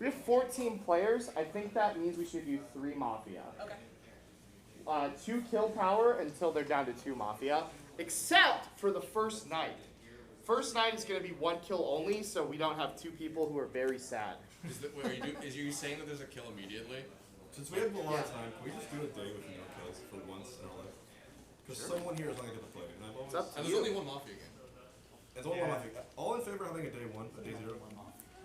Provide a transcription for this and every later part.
We have 14 players. I think that means we should do 3 Mafia. Okay. 2 kill power until they're down to 2 Mafia. Except for the first night. First night is going to be 1 kill only, so we don't have 2 people who are very sad. Is you saying that there's a kill immediately? Since we have a lot of time, can we just do a day with no kills for once in our life? Because someone here is not going to get to play. And It's up to there's you. only 1 Mafia game. It's only one Mafia. All in favor of having a day 1, a day 0?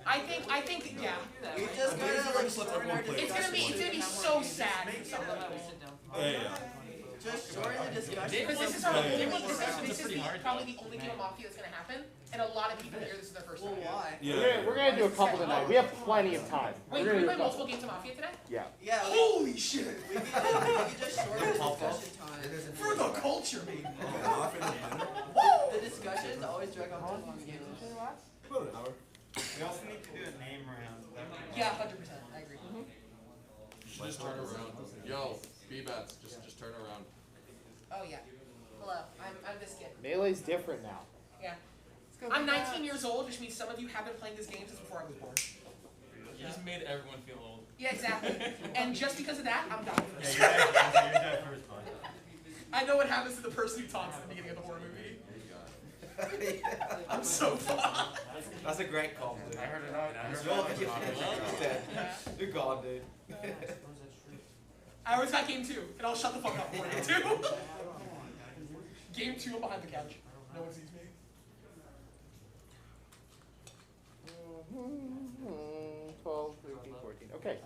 I think, yeah. We just A day 0 just lets everyone play. It's gonna be so sad for some of them. Yeah. Just shorten the discussion. Because this is probably the only game of Mafia that's gonna happen, and a lot of people here this is their first time. Why? Yeah. We're gonna do a couple tonight. We have plenty of time. Wait, We're can we gonna do play a multiple couple. games of Mafia today? Yeah. Yeah. Holy shit! We could just shorten the discussion time. For the culture, baby. Mafia and dinner? The discussions always drag on too long. About an hour. We also need to do a name round. Yeah, 100%. I agree. You should just turn around. Yo, B-bats, just turn around. Oh yeah. Hello, I'm this kid. Melee's different now. Yeah. I'm 19 years old, which means some of you have been playing this game since before I was born. You just made everyone feel old. Yeah, exactly. And just because of that, I'm down Yeah, first. you're dead first, bud. I know what happens to the person who talks at the beginning of the horror movie. I'm so fucked. That's a great call, dude. I heard it out. You're gone, dude. I always got game 2, and I'll shut the fuck up for game 2. Game 2, I'm behind the couch. No one sees me. 12, 13, 14. Okay.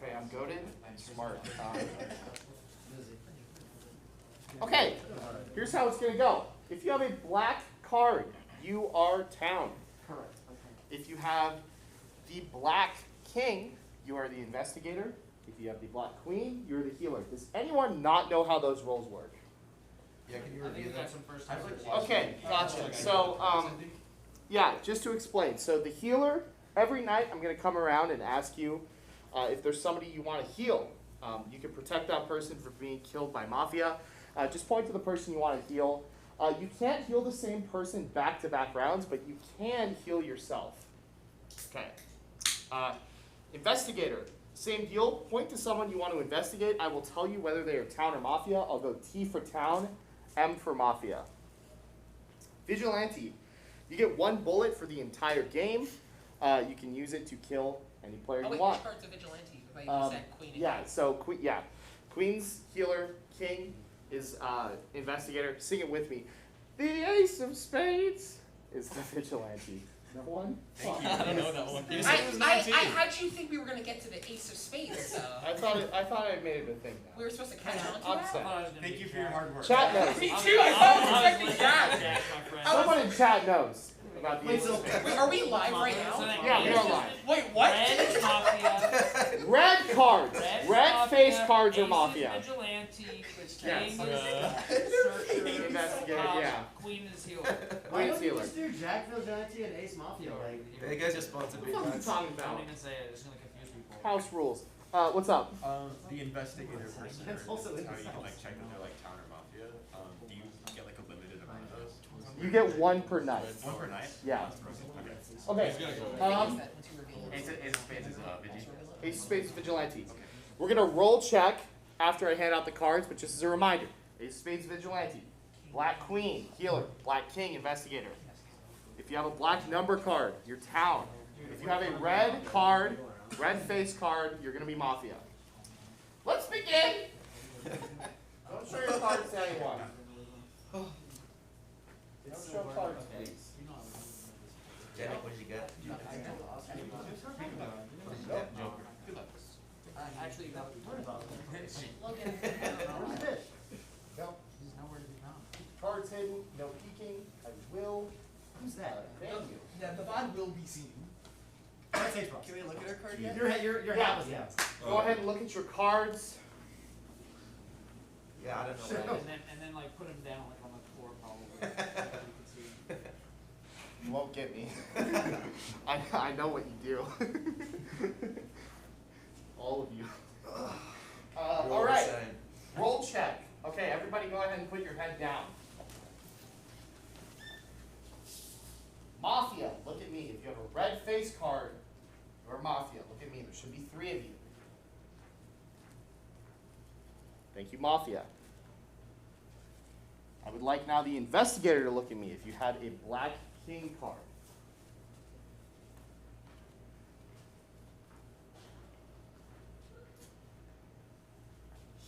Okay, I'm goated. I'm smart. Okay, here's how it's going to go. If you have a black card, you are town. Correct. If you have the black king, you are the investigator. If you have the black queen, you're the healer. Does anyone not know how those roles work? Yeah, can you review that? Okay, gotcha. So, yeah, just to explain. So the healer, every night I'm going to come around and ask you if there's somebody you want to heal. You can protect that person from being killed by Mafia. Just point to the person you want to heal. You can't heal the same person back-to-back rounds, but you can heal yourself. Okay. Investigator, same deal. Point to someone you want to investigate. I will tell you whether they are town or Mafia. I'll go T for town, M for Mafia. Vigilante, you get 1 bullet for the entire game. You can use it to kill any player Oh you wait, want. which card's a vigilante? Because you said queen. Yeah, so Queen's healer, king is investigator. Sing it with me. The ace of spades is the vigilante. No one? I don't know that one. I how'd you think we were gonna get to the ace of spades? I thought I made it a thing now. We were supposed to catch on to I'm that? sad. Thank you for your hard work. Chat knows. Me too, I thought I was expecting that. Jack, my friend. Someone in chat knows about the ace of spades. Wait, are we live right now? Yeah, we are live. Wait, what? Red Mafia. Red cards. Red face cards are Ace is Mafia. Vigilante. Yes. King is Investigator, yeah. Queen is healer. Why Queen's don't we healer. just do Jack Vigilante and Ace Mafia? Like, Hey guys, just sponsored me. What are you talking Don't about? even say it. It's gonna confuse people. House rules. What's up? The investigator person, That's also in how the you can South. like check if they're like town or mafia. Do you get like a limited amount of those? You get 1 per night. 1 per night? Yeah. Okay. Okay. Ace of spades is Vigi. Ace of spades is vigilante. We're gonna roll check after I hand out the cards, but just as a reminder. Ace of spades vigilante. Black queen, healer. Black king, investigator. If you have a black number card, you're town. If you have a red card, red face card, you're gonna be Mafia. Let's begin! Don't show your cards to anyone. Don't show cards, please. Janet, what did you get? Actually, that was Logan. Where's the fish? No. He's nowhere to be found. Cards hidden, no peeking. I will. who's that? Thank you. Yeah, the VOD will be seen. That's Ace Box. Can we look at her card yet? Your Yeah. hat was down. Go ahead and look at your cards. Yeah, I don't know. And then like put him down like on the floor probably. So that we can see him. You won't get me. I know what you do. All of you. All right. Roll check. Okay, everybody go ahead and put your head down. Mafia, look at me. If you have a red face card, you're Mafia. Look at me. There should be 3 of you. Thank you, Mafia. I would like now the investigator to look at me if you had a black king card.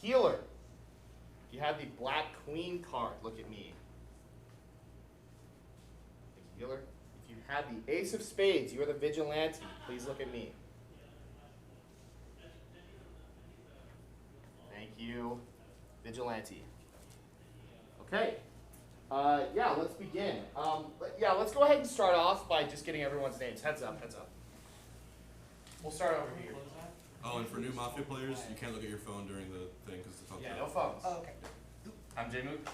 Healer, if you had the black queen card, look at me. Thank you, Healer. If you had the ace of spades, you are the vigilante. Please look at me. Thank you, vigilante. Okay. Yeah, let's begin. Let's go ahead and start off by just getting everyone's names. Heads up, heads up. We'll start over here. What was that? Oh, and for new Mafia players, you can't look at your phone during the thing because it's on Yeah, top. no phones. Oh, okay. I'm J Mook.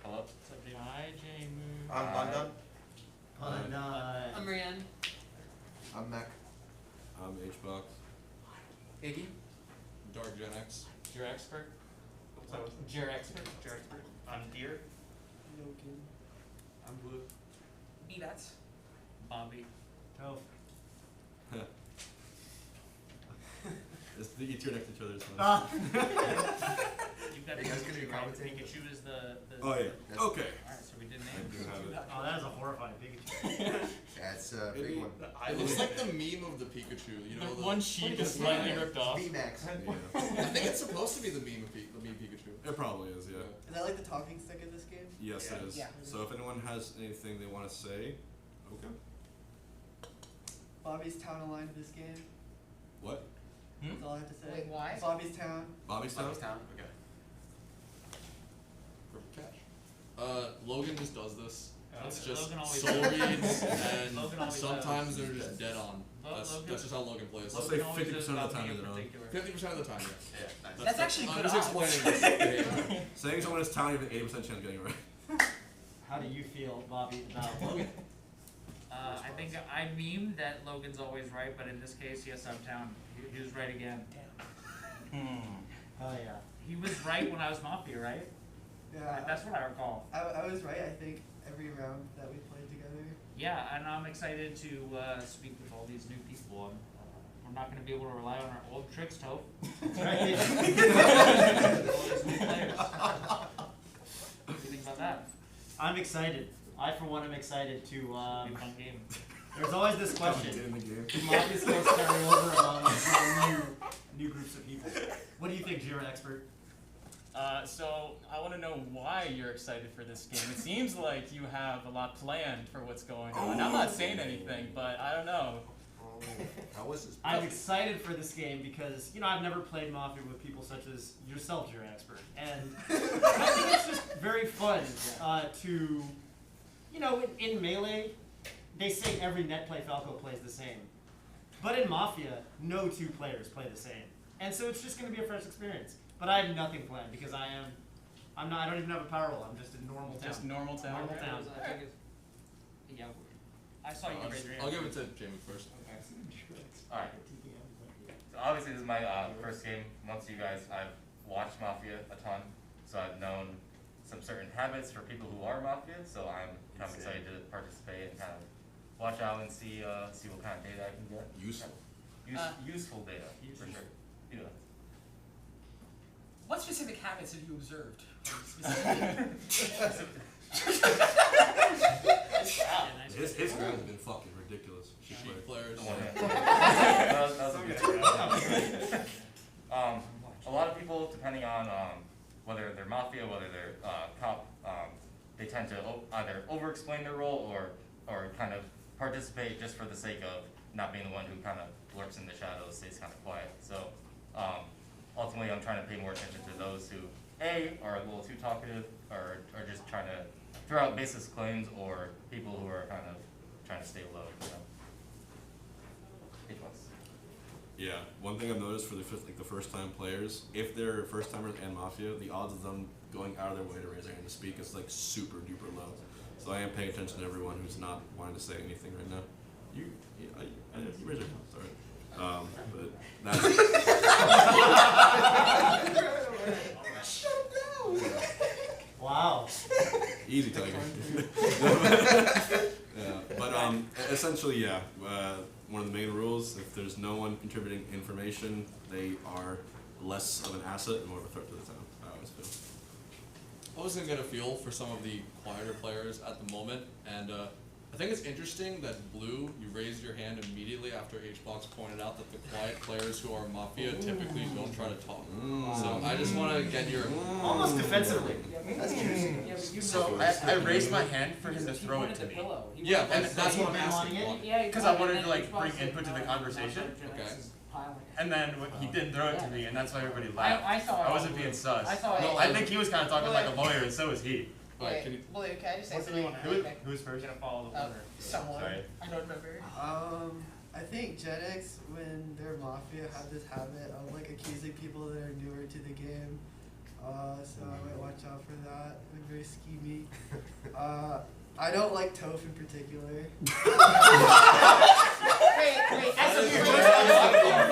Hello. What's up, Jay? Hi, Jamie. I'm done. I'm Marianne. I'm Mac. I'm HBox. Iggy. Dark Gen X. Your expert? Your expert? Your expert? I'm Deer. I'm Blue. B-Bats. Bobby. Toph. It's the each next to each other. So. You've got Hey, guys, can you Pikachu, right? commentate? Pikachu is the Oh yeah. That's- Okay. Alright, so we did I names. do have it. Oh, that is a horrifying Pikachu. That's a big one. It looks like the meme of the Pikachu. You know, The one sheep is slightly ripped off. B-Max. Yeah. I think it's supposed to be the meme of the meme Pikachu. It probably is. Yeah. Is that like the talking stick in this game? Yes, Yeah. it is. Yeah. So if anyone has anything they want to say, okay. Bobby's town aligned this game. What? That's all I have to say. Wait, why? Bobby's town. Bobby's town. Okay. Perfect catch. Logan just does this. It's just Logan always soul does. reads, and Logan always sometimes does. they're just dead on. Logan- That's just how Logan plays. Let's say Logan always 50% does of the about time me in they're on. particular. 50% of the time, yeah. Yeah. That's actually I'm good just odds. explaining this. Saying someone is town, you have an 80% chance of getting it right. How do you feel, Bobby, about Logan? I think I memed that Logan's always right, but in this case, yes, I'm down. He was right again. Oh yeah. He was right when I was Mafia, right? Yeah. That's what I recall. I was right, I think, every round that we played together. Yeah, and I'm excited to speak with all these new people. We're not going to be able to rely on our old tricks, Toph. Right. All these new players. What do you think about that? I'm excited. I, for one, am excited to. It'll be a fun game. There's always this Get question: in the game. do Mafia skills carry over among new groups of people? What do you think, Jira expert? So I want to know why you're excited for this game. It seems like you have a lot planned for what's going on. I'm not saying anything, but I don't know. How was this? I'm excited for this game because, I've never played Mafia with people such as yourself, Jira expert. And I think it's just very fun to, in Melee, they say every net play Falco plays the same. But in Mafia, no 2 players play the same. And so it's just going to be a fresh experience. But I have nothing planned because I don't even have a power roll. I'm just a normal town. Just normal town. Normal town. I think yeah, I saw you raise your hand. I'll give it to Jamie first. Alright. So obviously this is my first game. Amongst you guys, I've watched Mafia a ton, so I've known some certain habits for people who are Mafia. So I'm kind of excited to participate and kind of watch out and see what kind of data I can get. Useful. Useful data for sure. Yeah. What specific habits have you observed? Specifically? His guys have been fucking ridiculous. She Sheep played. players. The one that was a good one. A lot of people, depending on whether they're Mafia, whether they're cop, they tend to either over-explain their role or kind of participate just for the sake of not being the one who kind of lurks in the shadows, stays kind of quiet. So ultimately, I'm trying to pay more attention to those who A, are a little too talkative, or are just trying to throw out baseless claims, or people who are kind of trying to stay low. Yeah, one thing I've noticed for the first time players, if they're first timers and Mafia, the odds of them going out of their way to raise their hand to speak is like super duper low. So I am paying attention to everyone who's not wanting to say anything right now. You raise your hand, sorry. But that's Wow. easy, Tiger. Yeah, but Essentially, yeah. One of the main rules: if there's no one contributing information, they are less of an asset and more of a threat to the town. I always feel. I was gonna get a feel for some of the quieter players at the moment, and I think it's interesting that Blue, you raised your hand immediately after HBox pointed out that the quiet players who are Mafia typically don't try to talk. So I just want to get your Almost defensively. That's juicy. So I raised my hand for him to throw it to me. Yeah, that's what I'm asking. Because I wanted to like bring input to the conversation. Okay. And then he didn't throw it to me, and that's why everybody laughed. I saw it. I wasn't being sus. I saw it. No, I think he was kind of talking like a lawyer, and so was he. Alright, can you? Blue, can I just say What do something? you want? Who's first? Gonna follow the order. Someone. Sorry. I don't remember. I think Gen X, when they're Mafia, have this habit of like accusing people that are newer to the game. So I might watch out for that. I'm very schemy. I don't like Toph in particular. Wait, as a player?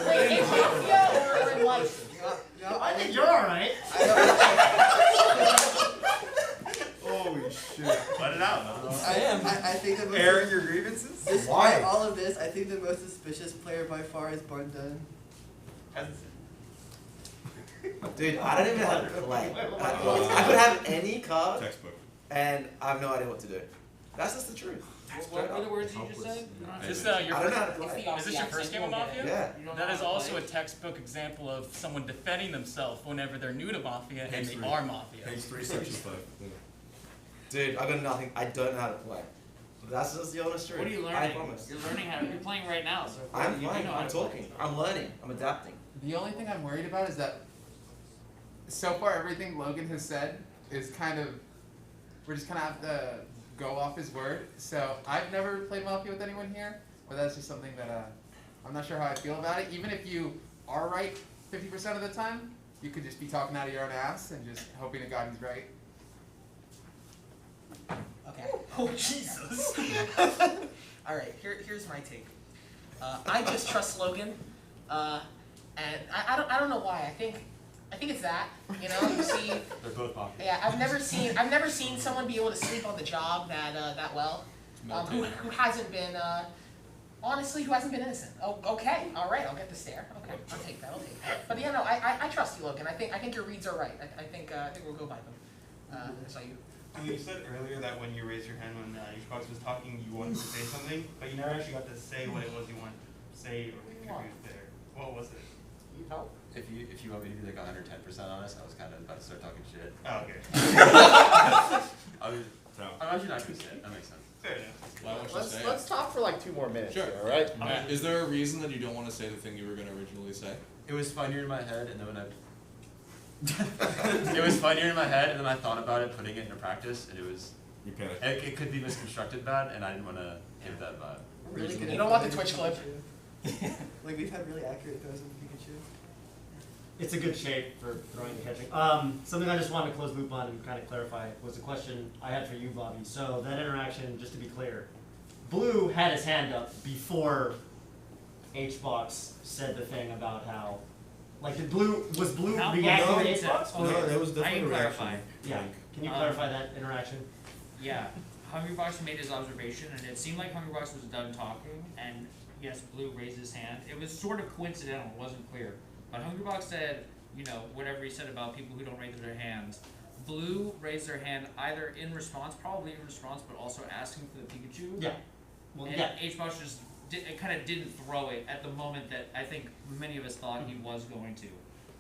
Wait, in Mafia or in life? I think you're alright. Holy shit. Let it out. I think the most Airing your grievances? despite all of this, I think the most suspicious player by far is Bundun. Dude, I don't even know how to play. I could have any card, Textbook. and I have no idea what to do. That's just the truth. What were the words you just said? Is this your I don't know how first, to play. is this your first game of Mafia? Yeah. That is also a textbook example of someone defending themselves whenever they're new to Mafia and they are Mafia. Page 3, section 5. Yeah. Dude, I got nothing. I don't know how to play. That's just the honest truth. What are you I learning? promise. You're learning how. You're playing right now, so I'm you playing. know how I'm to play. talking. I'm learning. I'm adapting. The only thing I'm worried about is that so far everything Logan has said is kind of, we're just kind of have to go off his word. So I've never played Mafia with anyone here, but that's just something that I'm not sure how I feel about it. Even if you are right 50% of the time, you could just be talking out of your own ass and just hoping to God he's right. Okay. Oh, Jesus. Alright, here's my take. I just trust Logan. And I don't know why. I think it's that. You know, you see. They're both Mafia. Yeah, I've never seen someone be able to sleep on the job that well. Who hasn't been honestly, who hasn't been innocent. Oh, okay, all right, I'll get the stare. Okay, I'll take that. But yeah, no, I trust you, Logan. I think your reads are right. I think we'll go by them. That's all you. I mean, you said earlier that when you raised your hand when Xbox was talking, you wanted to say something, but you never actually got to say what it was you wanted to say or contribute there. What was it? You help. If you want me to be like 110% honest, I was kind of about to start talking shit. Oh, okay. I'm actually not gonna say it. That makes sense. Fair enough. Why don't you say it? Let's talk for like 2 more minutes. Sure. Here, all right. Is there a reason that you don't want to say the thing you were going to originally say? It was funnier in my head, and then when It was funnier in my head, and then I thought about it, putting it into practice, and it was. You panicked. It could be misconstructed bad, and I didn't want to give that vibe. We're really good You at don't want the throwing Twitch clip. Pikachu. Like we've had really accurate throws with Pikachu. It's a good shape for throwing and catching. Something I just wanted to close loop on and kind of clarify was a question I had for you, Bobby. So that interaction, just to be clear, Blue had his hand up before HBox said the thing about how, like, was Blue How reacting Blue to said- HBox? okay, No, there was I definitely can a reaction. clarify. Yeah. Can you clarify that interaction? Yeah, Hungrybox made his observation, and it seemed like Hungrybox was done talking, and yes, Blue raised his hand. It was sort of coincidental, it wasn't clear. But Hungrybox said, you know, whatever he said about people who don't raise their hands. Blue raised their hand either in response, probably in response, but also asking for the Pikachu. Yeah. Well, And yeah. HBox just kind of didn't throw it at the moment that I think many of us thought he was going to.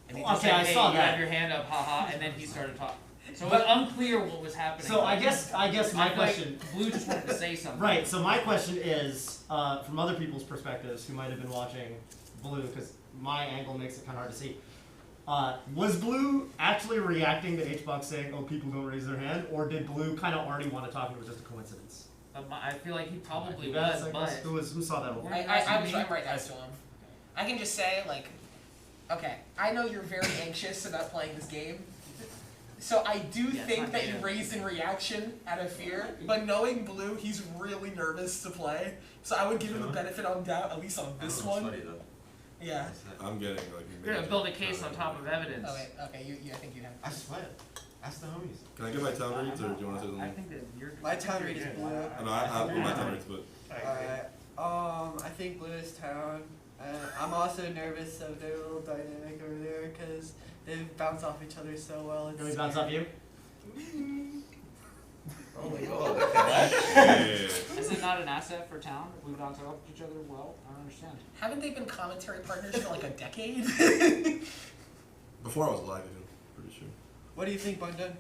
And he just Okay, said, I hey, saw you that. have your hand up, haha, and then he started talking. So it was unclear what was happening. So I guess my I feel like question. Blue just wanted to say something. Right. So my question is, from other people's perspectives who might have been watching Blue, because my angle makes it kind of hard to see. Was Blue actually reacting to HBox saying, "Oh, people don't raise their hand," or did Blue kind of already want to talk and it was just a coincidence? I feel like he probably You guys, was, I but guess, who saw that? Whole I'm right next to him. I can just say, like, okay, I know you're very anxious about playing this game. So I do Yeah, think it's that you not raised in reaction out of fear, but knowing Blue, he's really nervous to play. So I would give him the benefit of doubt, at least on this one. Funny though. Yeah. I'm getting like. you're gonna build a case on top of evidence. Oh wait, okay, I think you have. I sweat. Ask the homies. Can I get my town reads, or do you want to say I something? think that you're. My town read is blue. No, I have my town reads, but Alright. I think blue is town. I'm also nervous of their little dynamic over there because they bounce off each other so well. Can we bounce off you? Oh my god. Is it not an asset for town if we bounce off each other well? I don't understand. Haven't they been commentary partners for like a decade? before I was alive, even, pretty sure. What do you think, Bundan?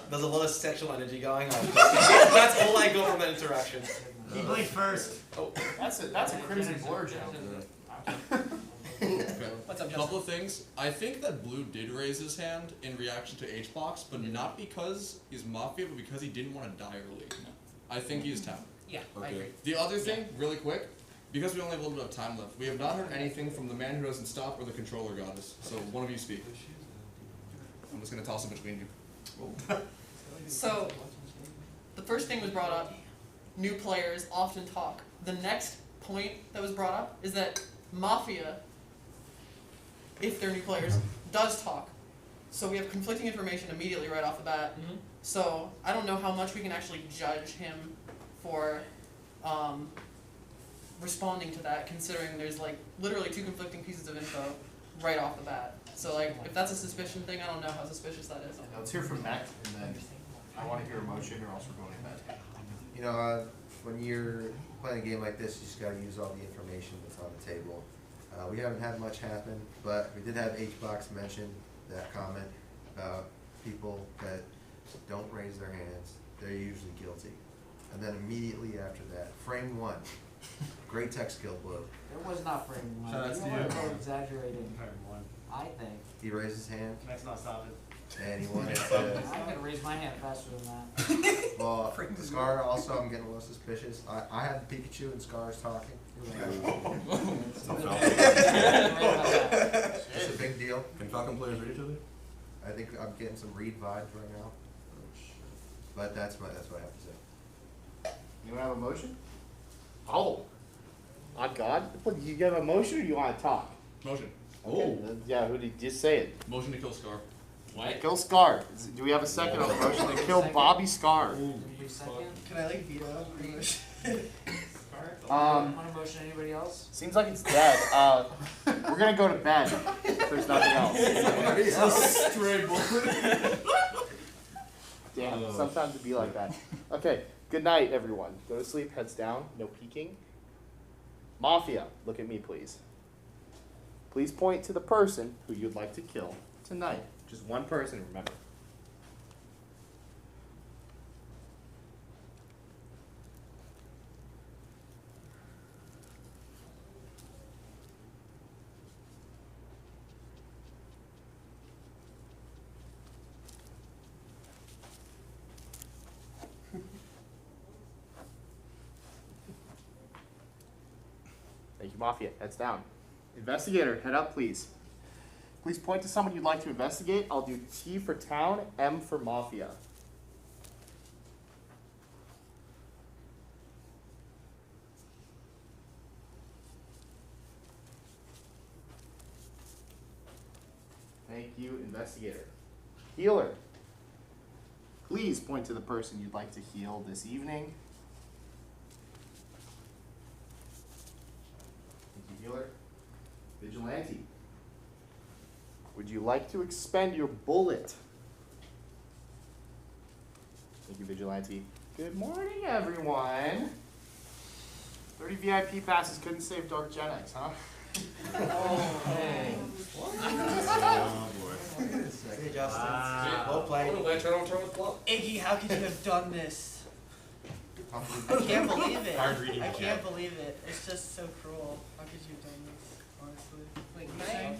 There's a lot of sexual energy going on. That's all I got from that interaction. He blinked first. Oh, That's a crimson blur joke. What's up, Justin? Couple of things. I think that Blue did raise his hand in reaction to H-Box, but not because he's Mafia, but because he didn't want to die early. I think he's town. Yeah, I Okay. agree. The other thing, really quick, because we only have a little bit of time left, we have not heard anything from the man who doesn't stop or the controller goddess. So one of you speak. I'm just gonna toss it between you. So, the first thing was brought up, new players often talk. The next point that was brought up is that Mafia, if they're new players, does talk. So we have conflicting information immediately right off the bat. Mm-hmm. So I don't know how much we can actually judge him for responding to that, considering there's like literally two conflicting pieces of info right off the bat. So like, if that's a suspicion thing, I don't know how suspicious that is. Let's hear from Mac, and then I want to hear emotion, or else we're going to bed. You know, when you're playing a game like this, you just gotta use all the information that's on the table. We haven't had much happen, but we did have H-Box mention that comment about people that don't raise their hands. They're usually guilty. And then immediately after that, frame one. Great tech skill, Blue. There was not frame one. Shout out to You you. are exaggerating. Frame one. I think. He raised his hand, That's not stopping. and he wanted I'm to. gonna raise my hand faster than that. Well, Scar also, I'm getting a little suspicious. I had Pikachu and Scar's talking. It's a big deal. Can Falcon players read each other? I think I'm getting some Reed vibes right now. But that's what I have to say. You have a motion? Oh. On God? What, you have a motion, or you want to talk? Motion. Okay. Yeah, who did you just say it? Motion to kill Scar. Kill Scar. Do we have a second on the motion to kill Bobby Scar? Can I like veto? Want a motion, anybody else? Seems like it's dead. We're gonna go to bed if there's nothing else. Stray bullet. Damn, sometimes it'd be like that. Okay, good night, everyone. Go to sleep, heads down, no peeking. Mafia, look at me, please. Please point to the person who you'd like to kill tonight. Just one person, remember. Thank you, Mafia. Heads down. Investigator, head up, please. Please point to someone you'd like to investigate. I'll do T for town, M for Mafia. Thank you, investigator. Healer. Please point to the person you'd like to heal this evening. Thank you, healer. Vigilante. Would you like to expend your bullet? Thank you, Vigilante. Good morning, everyone. 30 VIP passes couldn't save Dark Gen X, huh? Oh, hey. Oh boy. Hey, Justin. Well played. Iggy, how could you have done this? I can't believe it. Hard reading I the can't chat. believe it. It's just so cruel. How could you have done this, honestly? Wait, can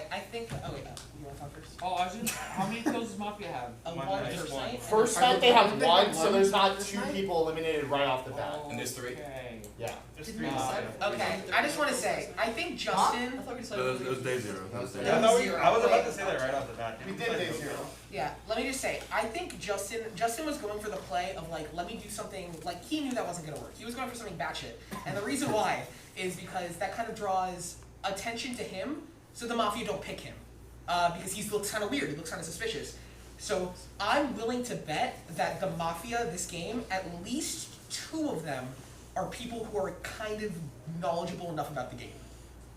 I think. Oh wait, you want to talk first? Oh, I was just, how many kills does Mafia have? One night. first night. First night they have one, so there's not two people eliminated right off the bat. And there's three. Okay. Yeah. There's Did three. we decide? Okay, I just want to say, I think Justin. I thought we decided. It was day zero. That was Yeah, no, I was about to say that right off the bat. We did day zero. Yeah, let me just say, I think Justin was going for the play of like, let me do something, like he knew that wasn't gonna work. He was going for something batshit. And the reason why is because that kind of draws attention to him, so the Mafia don't pick him. because he looks kind of weird. He looks kind of suspicious. So I'm willing to bet that the Mafia this game, at least 2 of them are people who are kind of knowledgeable enough about the game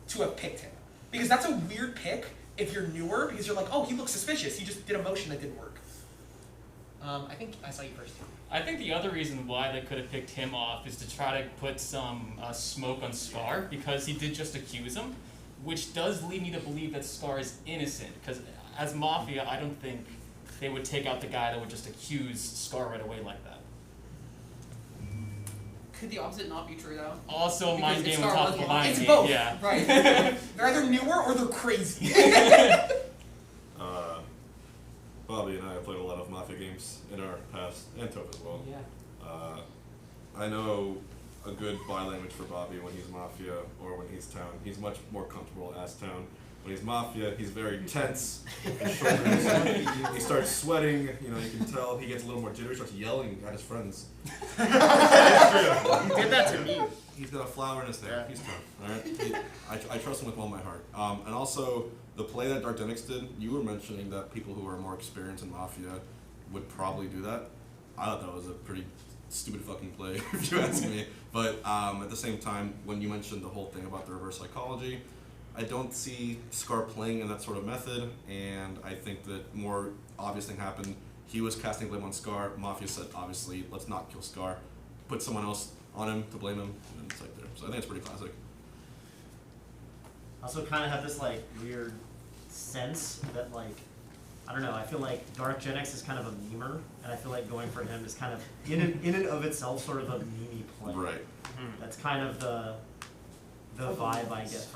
to have picked him. Because that's a weird pick if you're newer, because you're like, oh, he looks suspicious. He just did a motion that didn't work. I think I saw you first. I think the other reason why they could have picked him off is to try to put some smoke on Scar, because he did just accuse him, which does lead me to believe that Scar is innocent, because as Mafia, I don't think they would take out the guy that would just accuse Scar right away like that. Could the opposite not be true though? Also, Because mind if game Scar on top was of a lying- mind It's game, both, yeah. right. They're either newer or they're crazy. Bobby and I have played a lot of Mafia games in our past, and Toph as well. Yeah. I know a good body language for Bobby when he's Mafia or when he's Town. He's much more comfortable as Town. When he's Mafia, he's very tense. His shoulders, he starts sweating. You know, you can tell he gets a little more jittery. Starts yelling at his friends. He did that to me. He's got a flower in his hair. He's Town. All right. I trust him with all my heart. And also the play that Dark Denix did. You were mentioning that people who are more experienced in Mafia would probably do that. I thought that was a pretty stupid fucking play, if you ask me. But at the same time, when you mentioned the whole thing about the reverse psychology, I don't see Scar playing in that sort of method, and I think that more obvious thing happened. He was casting blame on Scar. Mafia said, obviously, let's not kill Scar. Put someone else on him to blame him, and it's like there. So I think it's pretty classic. Also kind of have this like weird sense that like, I don't know, I feel like Dark Gen X is kind of a memer, and I feel like going for him is kind of in and of itself sort of a meme play. Right. That's kind of the vibe I get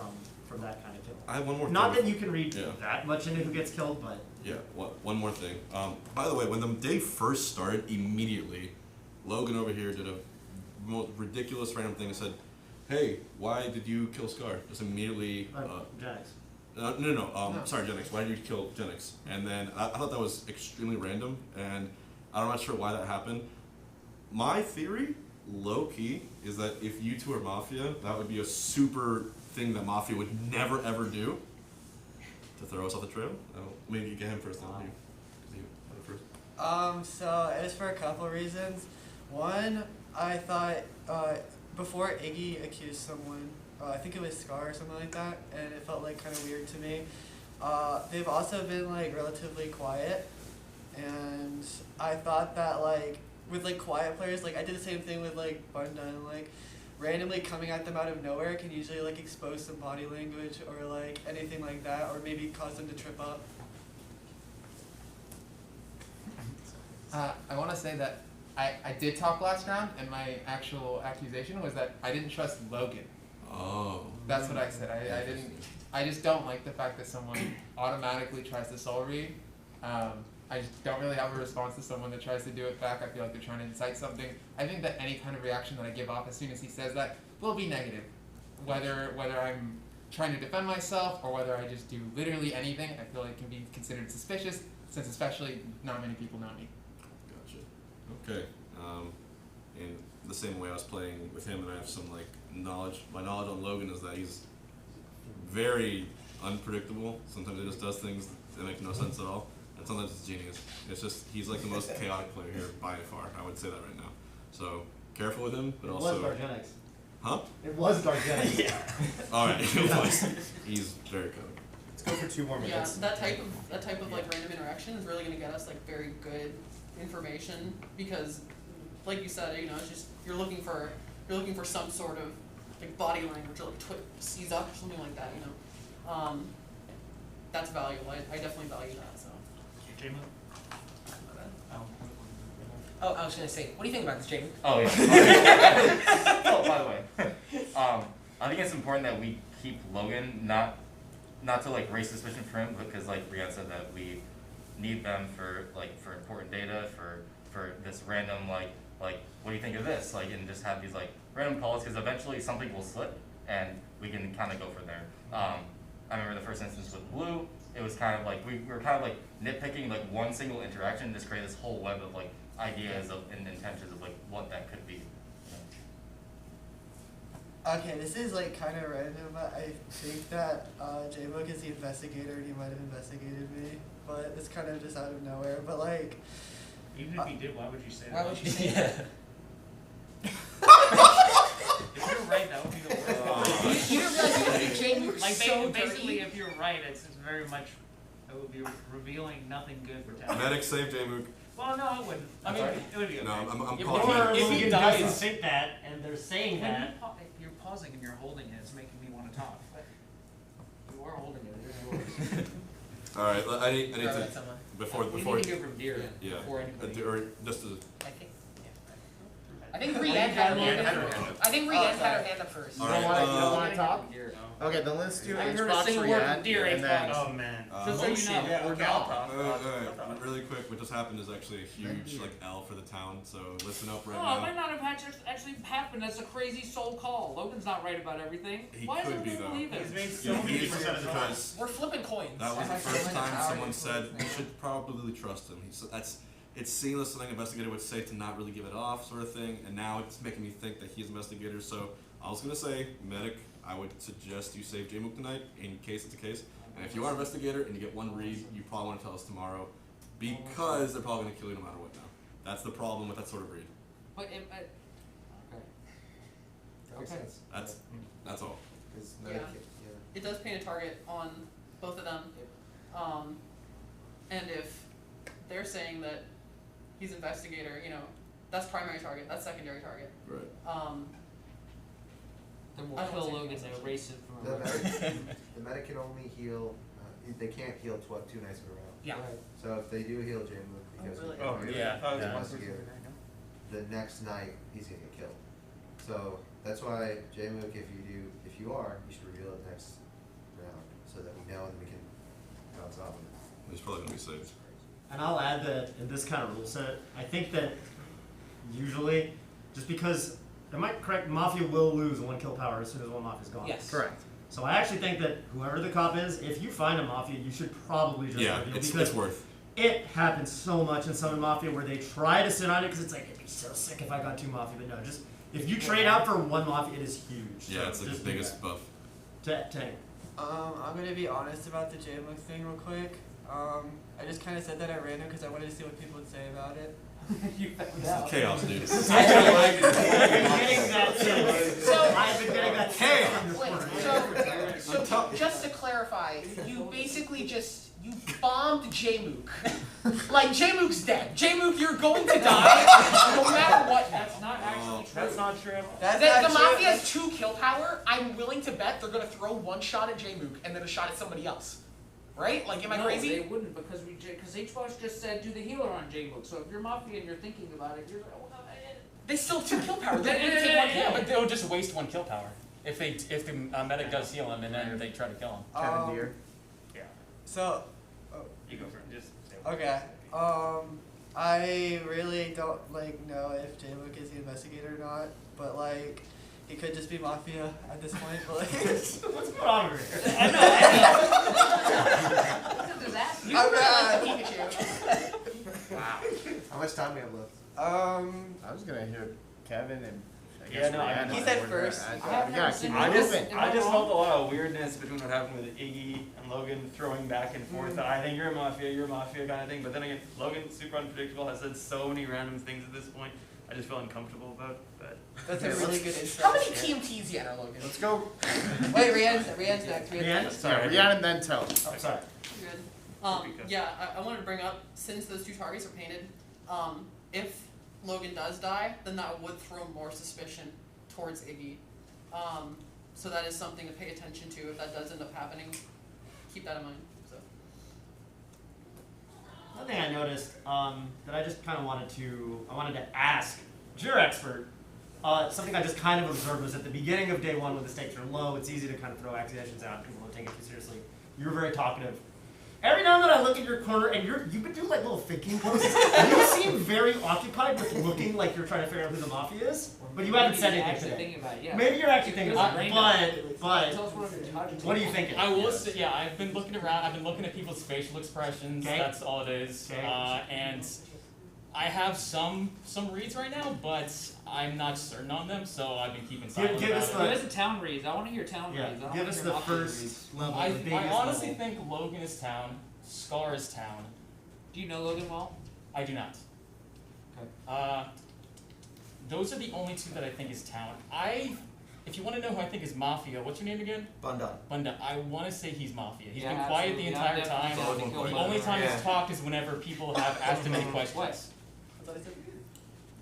from that kind of kill. I have one more Not thing. that you can read Yeah. that much into who gets killed, but Yeah, one more thing. By the way, when the day first started, immediately, Logan over here did a most ridiculous random thing and said, hey, why did you kill Scar? Just immediately... Gen X. No. Sorry, Gen X. Why did you kill Gen X? And then I thought that was extremely random, and I'm not sure why that happened. My theory, low-key, is that if you two are Mafia, that would be a super thing that Mafia would never, ever do to throw us off the trail. Maybe you get him first, then you first. So it was for a couple of reasons. One, I thought before Iggy accused someone, I think it was Scar or something like that, and it felt like kind of weird to me. They've also been like relatively quiet, and I thought that like with like quiet players, like I did the same thing with like Bunda, and like randomly coming at them out of nowhere can usually like expose some body language or like anything like that, or maybe cause them to trip up. I want to say that I did talk last round, and my actual accusation was that I didn't trust Logan. Oh. That's what I said. I didn't. I just don't like the fact that someone automatically tries to soul read. I just don't really have a response to someone that tries to do it back. I feel like they're trying to incite something. I think that any kind of reaction that I give off as soon as he says that will be negative. Whether I'm trying to defend myself or whether I just do literally anything, I feel like it can be considered suspicious, since especially not many people know me. Gotcha. Okay. In the same way I was playing with him, and I have some like knowledge. My knowledge on Logan is that he's very unpredictable. Sometimes he just does things that make no sense at all, and sometimes it's genius. It's just he's like the most chaotic player here by far. I would say that right now. So careful with him, but also. It was Dark Gen X. Huh? It was Dark Gen X. Yeah. All right. It was. He's very chaotic. Let's go for 2 more Yeah, minutes. that type of like random interaction is really gonna get us like very good information, because like you said, you know, it's just you're looking for some sort of like body language or like seize up or something like that, you know. That's valuable. I definitely value that. So. Oh, I was gonna say, what do you think about this, Jamie? Oh yeah. Oh, by the way, I think it's important that we keep Logan not to like raise suspicion for him, because like Brianne said that we need them for important data for this random like what do you think of this, like, and just have these like random calls, because eventually something will slip and we can kind of go from there. I remember the first instance with Blue, it was kind of like we were kind of like nitpicking like one single interaction, just create this whole web of like ideas of and intentions of like what that could be. Okay, this is like kind of random, but I think that J-Book is the investigator and he might have investigated me, but it's kind of just out of nowhere. But like, Even if he did, why would you say that? Why would you say that? If you're right, that would be the worst. You don't realize you think J-Book's Like so basically, dirty? if you're right, it's very much. It would be revealing nothing good for Talon. Medic save J-Mook. Well, no, I wouldn't. I mean, it would be okay. No, I'm If calling Medic. Logan dies- doesn't think that, and they're saying When that. you're pausing and you're holding it, it's making me want to talk. You are holding it. It is yours. All right, I need Throw to it at someone. before We before need to go from deer yeah before anybody. or just to. I think Rianne had her hand up. I think Rianne had her hand up first. You don't want to. You don't want to talk. Deer. Okay, then let's do I haven't heard a Xbox single word from Rianne, deer, and then Xbox. Oh man. Just so you know. Yeah, okay, I'll talk. Really quick, what just happened is actually a huge like L for the town. So listen up right Oh, it now. might not have actually happened. That's a crazy soul call. Logan's not right about everything. He Why could doesn't be he though. believe it? He's made Yeah, so many percent of the time. because We're flipping coins. that was the Am I first feeling time power? someone said you should probably trust him. It's seamless something an investigator would say to not really give it off, sort of thing. And now it's making me think that he's an investigator. So I was gonna say, medic, I would suggest you save J-Mook tonight in case it's a case. And if you are an investigator and you get one read, you probably want to tell us tomorrow, because they're probably gonna kill you no matter what. Now that's the problem with that sort of read. But it, okay. That makes Okay. sense. That's all. 'Cause Yeah. medic, yeah. It does paint a target on both of them. And if they're saying that he's investigator, you know, that's primary target, that's secondary target. Right. Then I we'll don't kill see Logan anything and erase it from The our record. medic, the medic can only heal. They can't heal 2 nights in a row. Yeah. So if they do heal J-Mook because really? Oh, really? Yeah. I thought it was Yeah. investigator, the next night he's gonna get killed. So that's why J-Mook, if you are, you should reveal it next round so that we know and we can bounce off of it. He's probably gonna be saved. And I'll add that in this kind of rule set, I think that usually, just because, am I correct, Mafia will lose 1 kill power as soon as one Mafia's gone. Yes. correct. So I actually think that whoever the cop is, if you find a Mafia, you should probably just Yeah, reveal, it's because worth. it happens so much in Summon Mafia where they try to sit on it because it's like, it'd be so sick if I got 2 Mafia, but no, just, if you trade out for 1 Mafia, it is huge. Yeah, So it's like just the do biggest buff. that. Tank. I'm gonna be honest about the J-Book thing real quick. I just kind of said that at random because I wanted to see what people would say about it. This is chaos, dude. I've been getting that too. So- I've been getting that chaos. Wait, so just to clarify, you basically you bombed J-Mook. Like, J-Mook's dead. J-Mook, you're going to die no matter what. That's not actually true. That's not true. That's The not Mafia true. has 2 kill power. I'm willing to bet they're gonna throw 1 shot at J-Mook and then a shot at somebody else. Right? Like, am I No, crazy? they wouldn't because H-Boss just said do the healer on J-Book. So if you're Mafia and you're thinking about it, you're like, well, They still have 2 kill power. They're gonna take 1 kill. But they'll just waste 1 kill power if the medic does heal him and then they try to kill him. Um, Deer. Yeah. So, You go for it. Just say okay. I really don't know if J-Book is the investigator or not, but he could just be Mafia at this point. But What's going on over here? I know. It's a disaster. You I'm really bad. like the Pikachu. Wow. How much time we have left? I was gonna hear Kevin and. I Yeah, guess no, Rihanna. he said first. I We haven't gotta ever keep seen I this. just, moving. Am I just wrong? felt a lot of weirdness between what happened with Iggy and Logan throwing back and forth. I think you're a mafia kind of thing. But then again, Logan's super unpredictable, has said so many random things at this point. I just feel uncomfortable about that. That's a really good intro. How many TMTs yet are Logan? Let's go. Wait, Rianne's next. Rianne? Sorry, Rihanna and then tell. Oh, sorry. Good. Yeah, I wanted to bring up, since those 2 targets are painted, if Logan does die, then that would throw more suspicion towards Iggy. So that is something to pay attention to if that does end up happening. Keep that in mind. So. One thing I noticed that I just kind of wanted to ask your expert. Something I just kind of observed was at the beginning of day 1 when the stakes are low, it's easy to kind of throw accusations out. People don't take it too seriously. You're very talkative. Every now and then I look at your corner and you've been doing little thinking poses. You seem very occupied with looking like you're trying to figure out who the Mafia is, but you haven't said anything Actually today. thinking about it, yeah. Maybe you're actually thinking about it, but Tell us what you're touching. what are you thinking? I will say, yeah, I've been looking around. I've been looking at people's facial expressions. Okay. That's all it is. Okay. And I have some reads right now, but I'm not certain on them, so I've been keeping silent give about us it. the- Give us the town reads. I want to hear town reads. I don't give wanna us hear the Mafia first reads. level, I the biggest honestly level. think Logan is town, Scar is town. Do you know Logan well? I do not. Okay. Those are the only two that I think is town. If you want to know who I think is Mafia, what's your name again? Bunda. Bunda. I want to say he's Mafia. He's Yeah, been quiet the absolutely. entire I'm time. definitely down to kill The Bunda. only time Yeah. he's talked is whenever people have asked him any questions.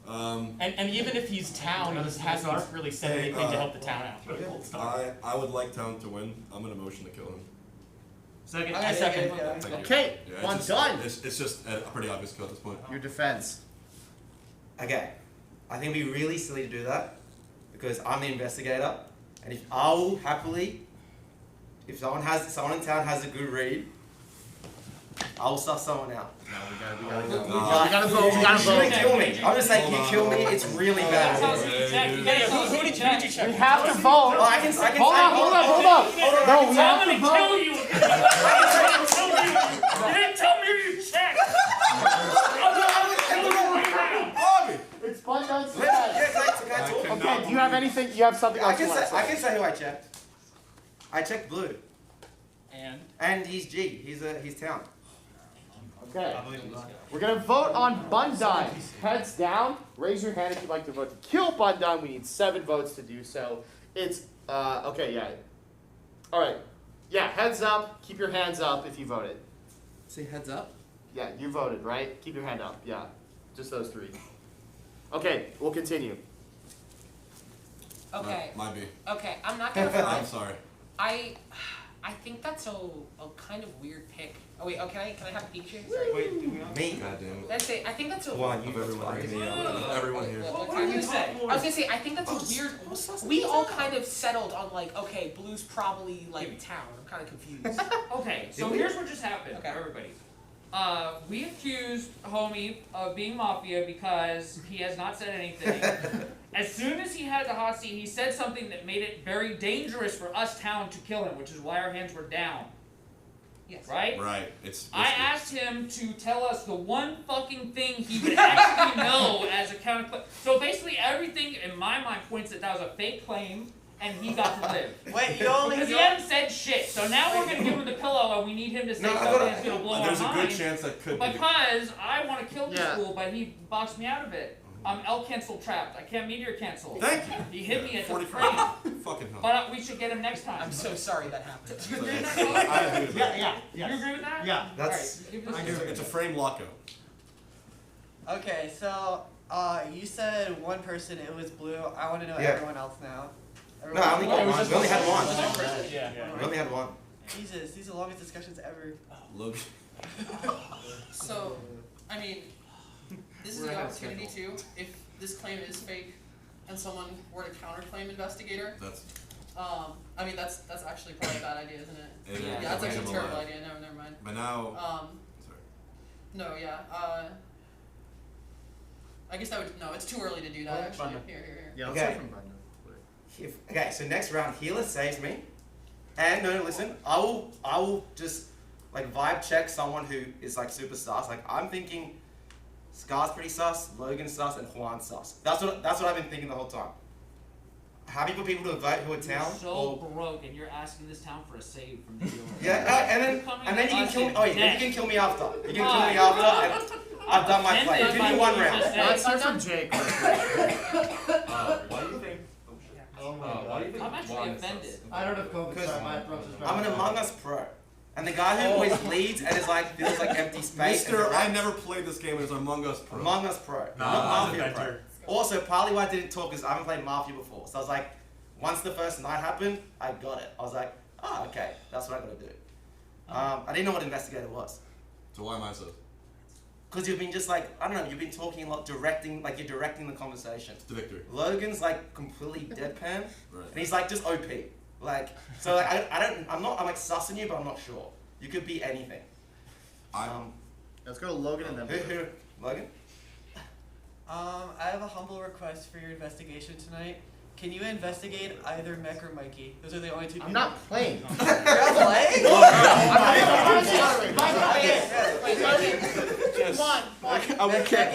And even if he's town, he just hasn't really said anything to help the town out. I would like Town to win. I'm gonna motion to kill him. Second. I second. Thank you. Okay, Yeah, one it's done. It's just a pretty obvious kill at this point. Your defense. Okay, I think it'd be really silly to do that because I'm the investigator, and if I will happily, if someone in town has a good read, I will suss someone out. No, we gotta go. But We gotta vote. We gotta you shouldn't vote. kill me. I'm just saying, you kill me, it's really bad. Who did you check? We have to vote. Oh, I can Hold on. No, we have to vote. you! You didn't tell me you checked! It's Bundun's Yes, defense. I talk. Okay, do you have anything? You have something I else you can want to say, I can say who I checked. I checked Blue, And he's G. He's town. Okay. We're gonna vote on Bundun. Heads down. Raise your hand if you'd like to vote to kill Bundun. We need 7 votes to do so. It's okay, yeah. Alright. Yeah, heads up. Keep your hands up if you voted. Say heads up. Yeah, you voted, right? Keep your hand up. Yeah. Just those 3. Okay, we'll continue. Okay. Might be. Okay, I'm not gonna lie. I'm sorry. I think that's a kind of weird pick. Oh wait, can I have a peek here? Sorry. Wait, me? God damn it. Let's say I think that's a. One, you Of everyone here. Everyone here. What are you gonna say? I was gonna say I think that's a weird. We all kind of settled on like, okay, Blue's probably like town. I'm kind of confused. Okay, so here's what just happened, Okay. everybody. We accused Homie of being Mafia because he has not said anything. As soon as he had the hot seat, he said something that made it very dangerous for us town to kill him, which is why our hands were down. Yes. Right? Right. It's I asked him to tell us the one fucking thing he would actually know as a counter. So basically, everything in my mind points that was a fake claim, and he got to live. Wait, you only Because he hadn't said shit. So now we're gonna give him the pillow, and we need him to say No, I something thought- that's gonna blow There's our a good mind. chance that could be. Because I want to kill this Yeah. fool, but he boxed me out of it. I'm L cancel trapped. I can't meteor cancel. Thank you. He hit me at the 45. frame. Fucking hell. But we should get him next time. I'm so sorry that happened. You agree with that? I agree with that. Yeah. You agree with that? Yeah. That's. Alright, give this It's a frame lockout. Okay, so you said one person. It was Blue. I want to know Yeah. everyone else now. No, I only got it was one. just We only had one. Yeah. We only had one. Jesus, these are the longest discussions ever. Logan. So, I mean, this is We're the ahead of opportunity too. If this claim is fake, and someone were to counterclaim investigator, That's. I mean that's actually probably a bad idea, isn't it? It Yeah, is. that's Make actually a him terrible alive. idea. No, never mind. But now. Sorry. No, yeah. I guess that would no. It's too early to do that. Okay, Actually, fine. here. Yeah, let's hear from Okay, so next round, healer saves me. And no, listen, I will just like vibe check someone who is like super sus. Like I'm thinking Scar's pretty sus, Logan's sus, and Juan's sus. That's what I've been thinking the whole time. Happy for people to vote who are town. You're so broke, and you're asking this town for a save from the dealer. Yeah, and then you can kill me. Oh yeah, then you can kill me after. You can kill me after. And I've done my play. Give me one round. Let's hear from Jake. Why do you think? Why do you think? I'm actually Juan is offended. sus? I don't know if COVID's Because not my throat is I'm an Among Us pro. And the guy who always leads and is like feels like empty space. Mister, I never played this game as Among Us Pro. Among Us Pro, not Mafia Pro. Also, partly why I didn't talk is I haven't played Mafia before. So I was like, once the first night happened, I got it. I was like, oh, okay, that's what I gotta do. I didn't know what investigator was. So why am I sus? Because you've been just like, I don't know, you've been talking a lot, directing, like you're directing the conversation. It's the victory. Logan's like completely deadpan, Right. and he's like just OP. Like, so like, I'm like sussing you, but I'm not sure. You could be anything. Let's go to Logan and then. Who? Logan? I have a humble request for your investigation tonight. Can you investigate either Mech or Mikey? Those are the only two people. I'm not playing. You're not playing? Wait, Logan. Yes. Come on. I would care.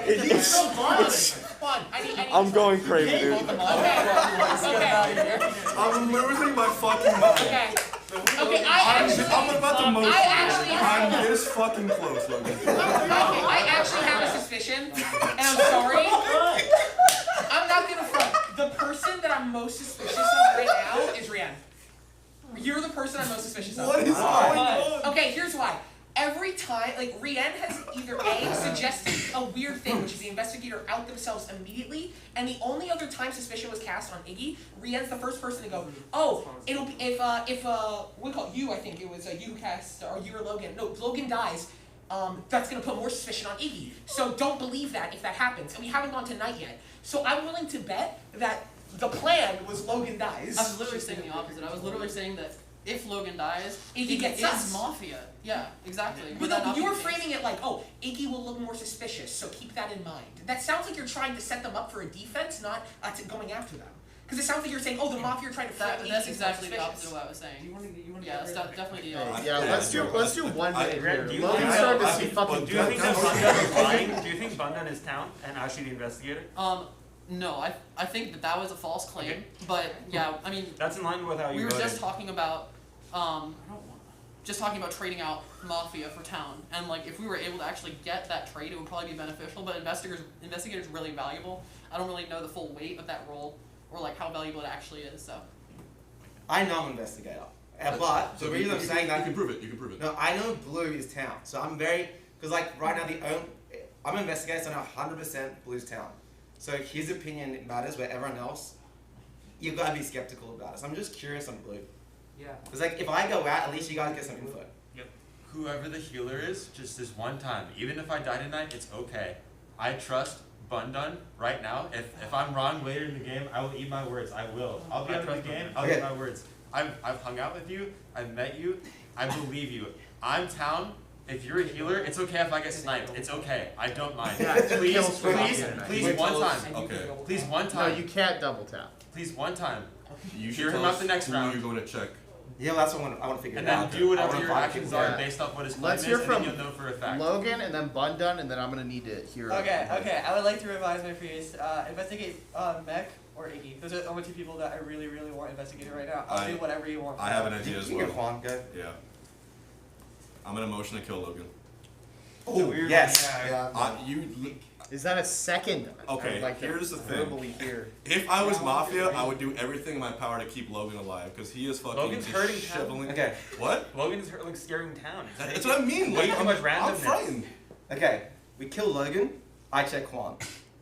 It's so fun. Fun. I need. I'm going crazy, dude. Okay. Okay. I'm losing my fucking mind. Okay. Okay. I'm about to motion. I actually have. I'm this fucking close, Logan. Okay, I actually have a suspicion, and I'm sorry. I'm not gonna front. The person that I'm most suspicious of right now is Rian. You're the person I'm most suspicious of. What is going on? Okay, here's why. Every time, like, Rian has either A, suggested a weird thing, which is the investigator out themselves immediately, and the only other time suspicion was cast on Iggy, Rian's the first person to go, oh, it'll be, if we call it you, I think it was you who cast, or you or Logan. No, Logan dies. That's gonna put more suspicion on Iggy. So don't believe that if that happens. And we haven't gone to night yet. So I'm willing to bet that the plan was Logan dies. I was literally saying the opposite. I was literally saying that if Logan dies, Iggy gets is us. Mafia. Yeah, exactly. But Would that no, not you be were the case? framing it like, oh, Iggy will look more suspicious, so keep that in mind. That sounds like you're trying to set them up for a defense, not going after them. Because it sounds like you're saying, oh, the Mafia are trying to frame Iggy That's as exactly the suspicious. opposite of what I was saying. You want to Yeah, it's definitely the opposite. Yeah, let's do 1 minute here. Do you Logan's think- starting to I see think- fucking Do you think that guns. Bundan is lying? Do you think Bundan is town and actually the investigator? No, I think that was a false claim. But yeah, I mean, That's in line with how you we were voted. just talking about trading out Mafia for town, and like if we were able to actually get that trade, it would probably be beneficial. But investigators really valuable. I don't really know the full weight of that role or like how valuable it actually is. So I know I'm an investigator. But the reason I'm saying that you can prove it. You can prove it. No, I know blue is town. So I'm very because like right now I'm an investigator, so I know 100% blue's town. So his opinion matters where everyone else you've got to be skeptical about it. So I'm just curious on blue. Yeah. Because like if I go out, at least you guys get some info. Whoever the healer is, just this one time. Even if I die tonight, it's okay. I trust Bundan right now. If I'm wrong later in the game, I will eat my words. I will. I'll be out of the game. I'll eat my words. I've hung out with you. I've met you. I believe you. I'm town. If you're a healer, it's okay if I get sniped. It's okay. I don't mind. Please one time. Okay. Please one time. No, you can't double tap. Please one time. You Hear should him tell out us the next who round. you're going to check. Yeah, that's what I want to figure And it out. then do whatever I wanna your find actions people. are based off what his claim Let's is, hear and from then you'll know for a fact. Logan and then Bundan, and then I'm gonna need to hear. Okay. I would like to revise my previous. Investigate Mech or Iggy. Those are the only two people that I really, really want investigated right now. I'll do whatever you want. I have an idea as You well. can Juan go. Yeah. I'm gonna motion to kill Logan. Oh, yes. Is that a second? Okay, I'd like to here's the thing. verbally hear. If I was Mafia, I would do everything in my power to keep Logan alive because he is fucking Logan's hurting disheveling. town. Okay. What? Logan's like scaring town. That's what I mean. Way Like, too much I'm randomness. frightened. Okay, we kill Logan. I check Juan.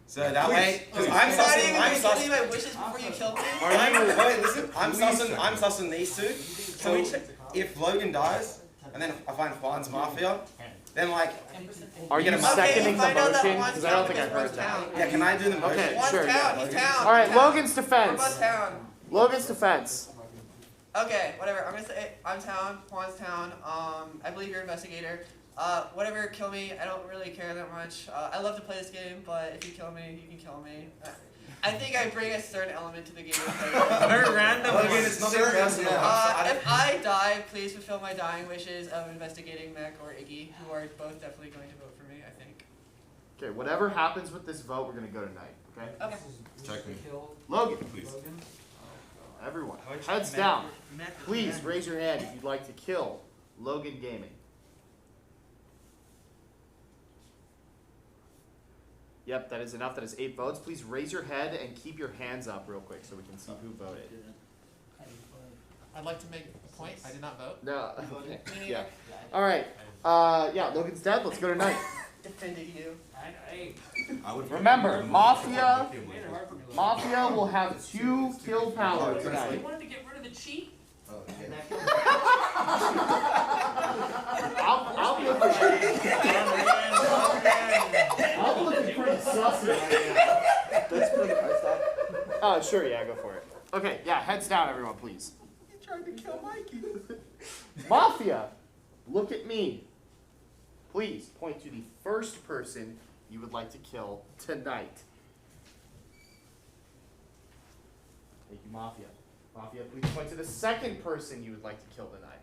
So that Please, way, because please. I'm You're not sussing. even I'm gonna give me sussing. my wishes before you kill me. Wait, listen. I'm Please sussing. check I'm him. sussing these two. So if Logan dies, and then I find Juan's Mafia, then like. Are you get a Mafia. seconding the find out that motion? Juan's Because I don't town think I is heard worth that. town. Yeah, can I do the motion? Okay, Juan's sure. town. He's town. All right, Town. Logan's What defense. about town? Logan's defense. Okay, whatever. I'm gonna say I'm town. Juan's town. I believe you're an investigator. Whatever, kill me. I don't really care that much. I love to play this game, but if you kill me, you can kill me. I think I bring a certain element to the game. Very random. Logan, it's nothing personal. If I die, please fulfill my dying wishes of investigating Mech or Iggy, who are both definitely going to vote for me, I think. Okay, whatever happens with this vote, we're gonna go tonight. Okay. Okay. Check me. Logan, Please. everyone, heads down. Please raise your hand if you'd like to kill Logan Gaming. Yep, that is enough. That is 8 votes. Please raise your head and keep your hands up real quick so we can see who voted. I'd like to make a point. I did not vote. No. Me neither. Yeah. All right. Yeah, Logan's dead. Let's go tonight. Defended you. I would Remember, Mafia will have 2 kill powers You tonight. wanted to get rid of the cheat? I'll be looking pretty sus right now. That's pretty nice. Oh, sure, yeah, go for it. Okay, yeah, heads down, everyone, please. You tried to kill Mikey. Mafia, look at me. Please point to the first person you would like to kill tonight. Thank you, Mafia. Mafia, please point to the second person you would like to kill tonight.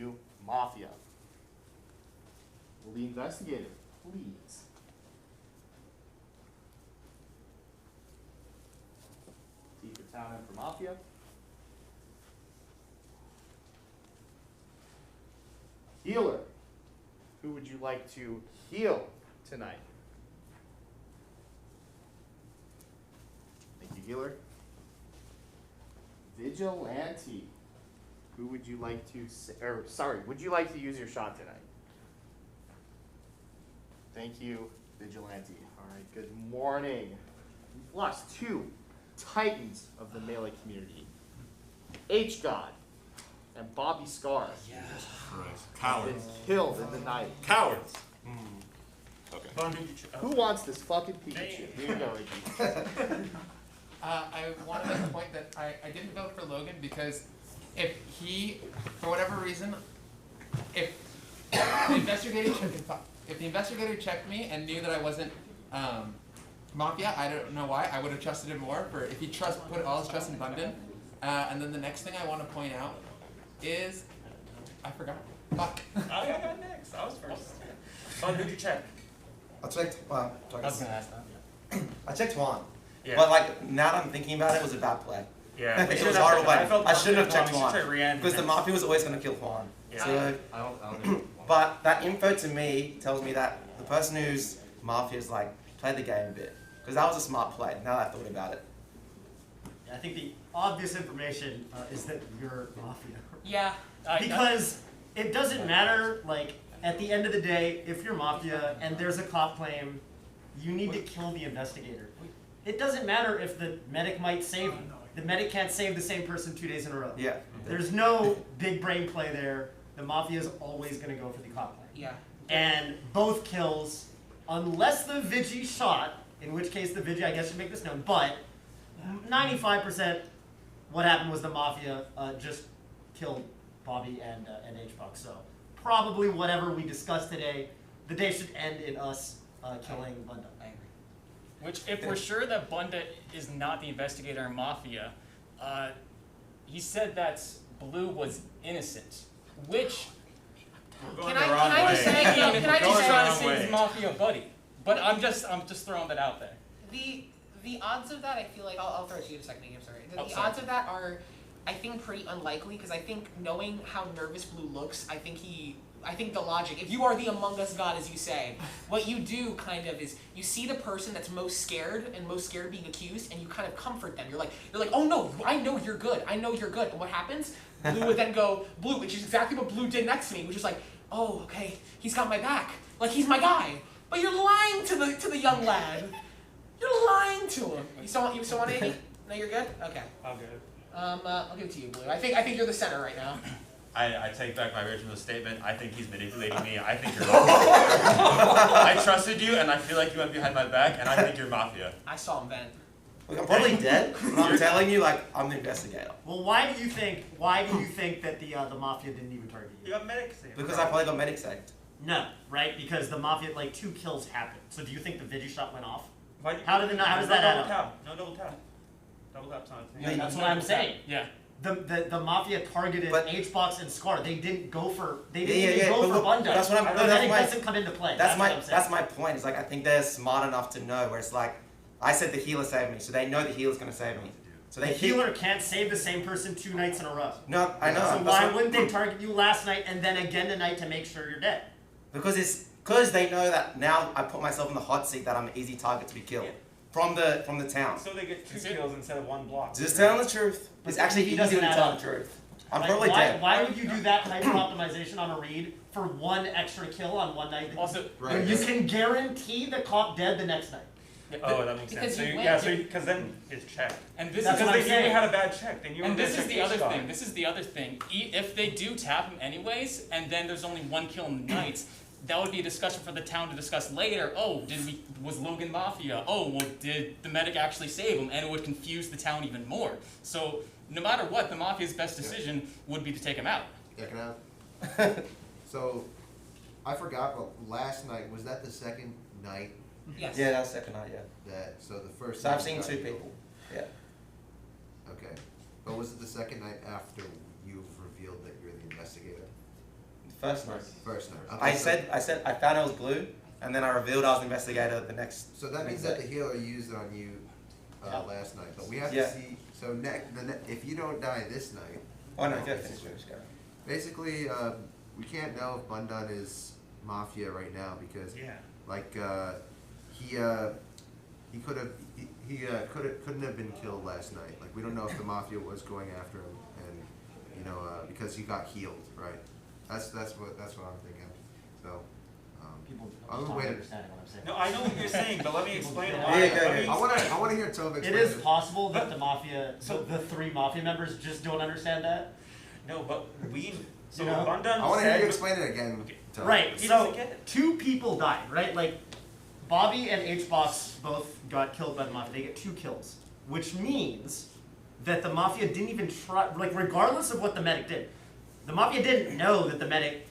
new Mafia. Will the investigator please? T for town and for Mafia. Healer, who would you like to heal tonight? Thank you, Healer. Vigilante, who would you like to would you like to use your shot tonight? Thank you, Vigilante. All right, good morning. We've lost two titans of the Melee community. H-God and Bobby Scar. Jesus Christ. Cowards. Been killed in the night. Cowards. Okay. Who wants this fucking Pikachu? Here you go, Ricky. I want to make a point that I didn't vote for Logan because if he, for whatever reason, if the investigator checked me and knew that I wasn't Mafia, I don't know why, I would have trusted him more. For if he put all his trust in Bundon. And then the next thing I want to point out is, I forgot. Fuck. I got next. I was first. Bun, who'd you check? I checked. Well, I was gonna ask that. I checked Juan. Yeah. But like now that I'm thinking about it, it was a bad play. Yeah. It was horrible. I shouldn't have checked Juan. Juan because the Mafia was always going to kill Juan. Yeah. So, I don't know. but that info to me tells me that the person who's Mafia is like played the game a bit because that was a smart play. Now that I thought about it. I think the obvious information is that you're Mafia. Yeah. Because it doesn't matter, like, at the end of the day, if you're Mafia and there's a cop claim, you need to kill the investigator. It doesn't matter if the medic might save him. The medic can't save the same person 2 days in a row. Yeah. There's no big brain play there. The Mafia is always going to go for the cop claim. Yeah. And both kills, unless the Vigi shot, in which case the Vigi, I guess, should make this known, but 95% what happened was the Mafia just killed Bobby and H-Buck. So probably whatever we discussed today, the day should end in us killing Bunda. I agree. Which, if we're sure that Bunda is not the investigator in Mafia, he said that Blue was innocent. Which, Can I just say, can I he's just trying to say, save his Mafia buddy. But I'm just throwing that out there. the odds of that, I feel like, I'll throw it to you in a second, I'm sorry. The sorry. odds of that are, I think, pretty unlikely, because I think knowing how nervous Blue looks, I think the logic, if you are the Among Us god, as you say, what you do kind of is you see the person that's most scared and most scared of being accused, and you kind of comfort them. You're like, oh no, I know you're good. I know you're good. And what happens? Blue would then go, Blue, which is exactly what Blue did next to me, which is like, oh, okay, he's got my back. Like, he's my guy. But you're lying to the young lad. You're lying to him. You still want 80? No, you're good? Okay. I'm good. I'll give it to you, Blue. I think you're the center right now. I take back my original statement. I think he's manipulating me. I think you're Mafia. I trusted you, and I feel like you went behind my back, and I think you're Mafia. I saw him vent. Look, I'm probably dead, but I'm telling you, like, I'm the investigator. Well, why do you think that the Mafia didn't even target you? You got medic saved. Because I probably got medic saved. No, right? Because the Mafia, like, 2 kills happened. So do you think the Vigi shot went off? Why- How does that add up? No double tap. Double tap's not a thing. Yeah, that's what I'm saying. Yeah. The Mafia targeted H-Box and Scar. They didn't go for Yeah, for look, Bunda. that's what I'm. The medic That's doesn't come into play. That's what I'm saying. that's my point. It's like I think they're smart enough to know where it's like I said the healer saved me, so they know the healer's gonna save me. So The they healer can't save the same person 2 nights in a row. No, I know. So that's why what- wouldn't they target you last night and then again tonight to make sure you're dead? Because they know that now I put myself in the hot seat that I'm an easy target to be killed from the town. So they get 2 kills instead of 1 block. Just telling the truth. It's actually He easier doesn't to add tell up. the truth. I'm Like, probably dead. Why would you do that hyper optimization on a read for 1 extra kill on 1 night? Also, when you can guarantee the cop dead the next night. Oh, that makes Because sense. So you because win. then it's checked. And this That's is what Because I'm they knew saying. you had a bad check. They knew And you were this gonna is the check other H-Star. thing. This is the other thing. If they do tap him anyways, and then there's only 1 kill in the nights, that would be a discussion for the town to discuss later. Oh, was Logan Mafia? Oh, well, did the medic actually save him? And it would confuse the town even more. So no matter what, the Mafia's best decision would be to take him out. Yeah, can I? So, I forgot, but last night, was that the second night Yes. Yeah, that's second night. Yeah. so the first So night I've seen got 2 killed. people. Yeah. Okay. But was it the second night after you've revealed that you're the investigator? First night. First night. I Okay, so- said I found it was blue, and then I revealed I was investigator the next. So that means next that the day. healer used it on you last night, but we have Yeah. to see. So if you don't die this night, Oh no, you go don't finish, finish. go. Basically, we can't know if Bundan is Mafia right now because, like, he could have couldn't have been killed last night. Like, we don't know if the Mafia was going after him, and because he got healed, right? That's what I'm thinking. So. People I'm just gonna not wait. understanding what I'm saying. No, I know what you're saying, but let me explain Yeah. why. Yeah, I want to hear Tove It explain is possible that the Mafia, so the 3 Mafia members just don't understand that. No, but we. So You know? Bundan I want to hear said. you explain it again. Tove. Right, He so doesn't get it. 2 people died, right? Like, Bobby and H-Box both got killed by the Mafia. They get 2 kills, which means that the Mafia didn't even try, like, regardless of what the medic did, the Mafia didn't know that the medic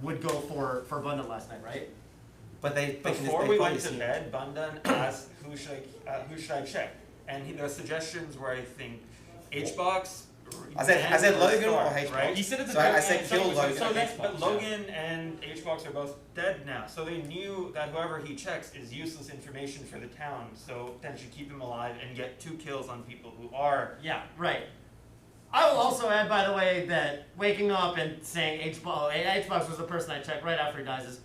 would go for Bundan last night, right? But they Before we went to bed, Bundan asked who should I check, and the suggestions were, I think, H-Box. I said Logan or Star, H-Box. right? He said it's a So I joke, said and kill somebody Logan. was So like that's, Xbox, but yeah. Logan and H-Box are both dead now, so they knew that whoever he checks is useless information for the town, so then should keep him alive and get 2 kills on people who are. Yeah, right. I will also add, by the way, that waking up and saying H-Box was the person I checked right after he dies is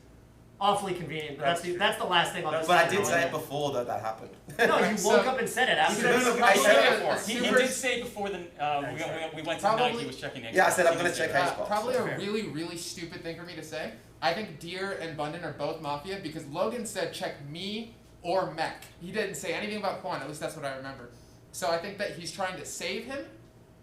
awfully convenient. But that's the last thing I'll But just I say. did say it before that happened. No, you woke up and said it after. I said it before. He did say before we went to night he was checking Xbox. Yeah, I said I'm He gonna did check say that. Xbox. Probably a Fair. really, really stupid thing for me to say. I think Deer and Bundan are both Mafia because Logan said check me or Mech. He didn't say anything about Quan, at least that's what I remember. So I think that he's trying to save him.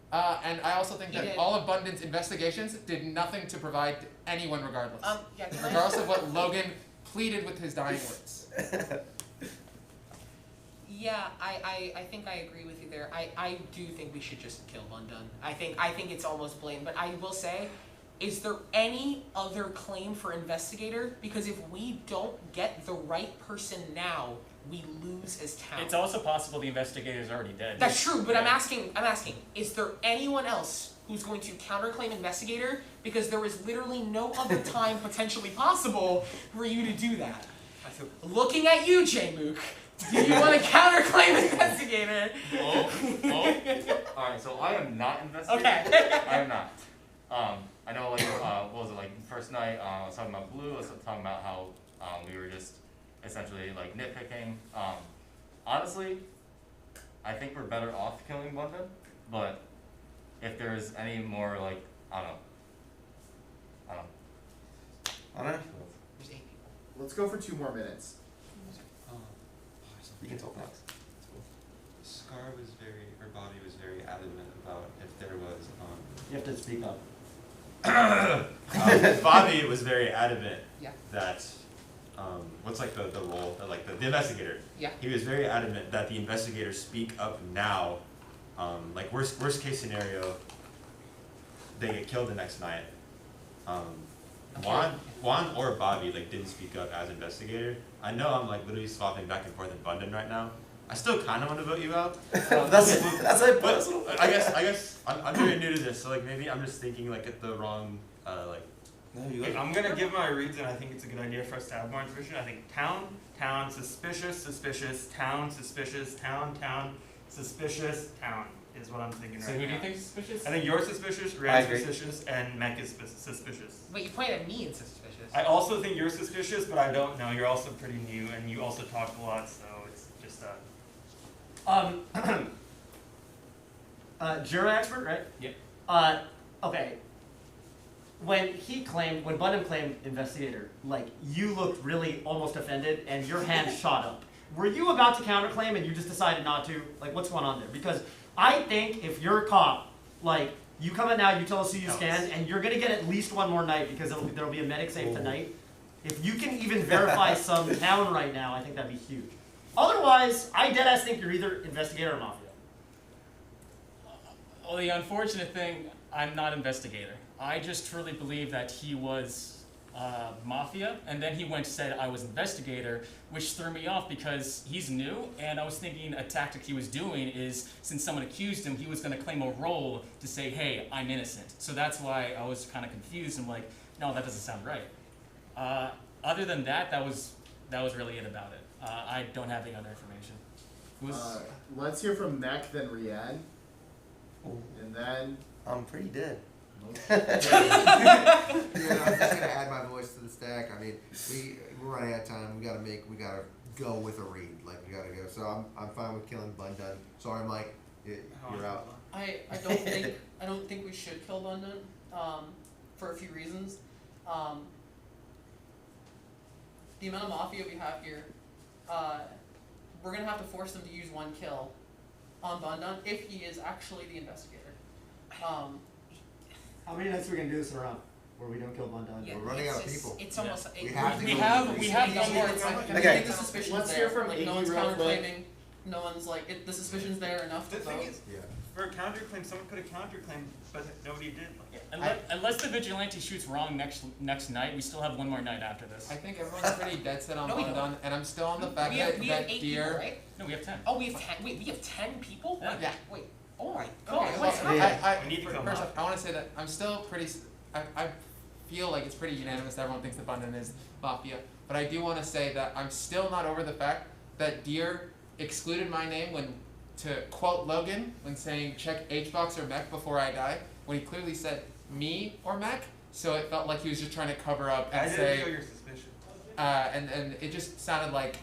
And I also think He that did. all of Bundan's investigations did nothing to provide to anyone regardless. Yeah, can I- Regardless of what Logan pleaded with his dying words. Yeah, I think I agree with you there. I do think we should just kill Bundan. I think it's almost blatant, but I will say, is there any other claim for investigator? Because if we don't get the right person now, we lose as town. It's also possible the investigator's already dead. That's true, but I'm Yeah. asking, is there anyone else who's going to counterclaim investigator? Because there is literally no other time potentially possible for you to do that. Looking at you, J-Mook, do you want to counterclaim investigator? Alright, so I am not investigating. Okay. I am not. I know, like, what was it, like, first night, I was talking about Blue, I was talking about how, we were just essentially, like, nitpicking. Honestly, I think we're better off killing Bundan, but if there's any more, like, I don't know. Let's go for 2 more minutes. You can talk next. Scar was her body was very adamant about if there was, You have to speak up. Bobby was very adamant Yeah. that, what's like the role, like the investigator. Yeah. He was very adamant that the investigator speak up now, like worst case scenario, they get killed the next night. Juan or Bobby like didn't speak up as investigator. I know I'm like literally swapping back and forth in Bundan right now. I still kind of want to vote you out. That's like but personal. I guess I'm very new to this, so like maybe I'm just thinking like at the wrong like. No, you I'm gonna give my reads, and I think it's a good idea for us to have more information. I think town, suspicious, town, suspicious, town, suspicious, town is what I'm thinking So right who now. do you think is suspicious? I think you're suspicious, I Rand's agree. suspicious, and Mech is suspicious. Wait, you pointed at me and suspicious. I also think you're suspicious, but I don't know. You're also pretty new, and you also talk a lot, so it's just Jura expert, right? Yep. Okay. When Bundan claimed investigator, like, you looked really almost offended and your hand shot up. Were you about to counterclaim and you just decided not to? Like, what's going on there? Because I think if you're a cop, like, you come in now, you tell us who you stand, and you're gonna get at least 1 more night because there'll be a medic save tonight. If you can even verify some town right now, I think that'd be huge. Otherwise, I deadass think you're either investigator or mafia. Well, the unfortunate thing, I'm not investigator. I just truly believe that he was Mafia, and then he went and said I was investigator, which threw me off because he's new, and I was thinking a tactic he was doing is, since someone accused him, he was going to claim a role to say, hey, I'm innocent. So that's why I was kind of confused. I'm like, No, that doesn't sound right. Other than that, that was really it about it. I don't have any other information. Let's hear from Mech, then Rianne, and then. I'm pretty dead. Yeah, I'm just gonna add my voice to the stack. I mean, we're running out of time. We gotta go with a read. Like we gotta go. So I'm fine with killing Bundun. Sorry, Mike, you're out. I don't think we should kill Bundun, for a few reasons. The amount of Mafia we have here, we're gonna have to force them to use one kill on Bundun if he is actually the investigator. How many nights are we gonna do this in a round where we don't kill Bundun? We're running out of people. It's almost. We have to We go have with we the have read. one more. I Okay. think the suspicion's Let's there. hear from Like, Iggy no one's real quick. counterclaiming. No one's like the suspicion's there enough to The thing vote. is, Yeah. for a counterclaim, someone put a counterclaim, but nobody did. Unless the vigilante shoots wrong next night, we still have one more night after this. I think everyone's pretty dead set on No, we Bundun, and I'm still on the fact We have that 8 Deer. people, right? No, we have 10. Oh, we have 10. Wait, we have 10 people? Yeah. Wait. Oh my God. Okay, What's well, happening? We need to kill first Mafia. off, I want to say that I'm still pretty. I feel like it's pretty unanimous that everyone thinks that Bundun is Mafia, but I do want to say that I'm still not over the fact that Deer excluded my name to quote Logan when saying check HBox or Mech before I die, when he clearly said me or Mech, so it felt like he was just trying to cover up I and didn't say. feel your suspicion. And it just sounded like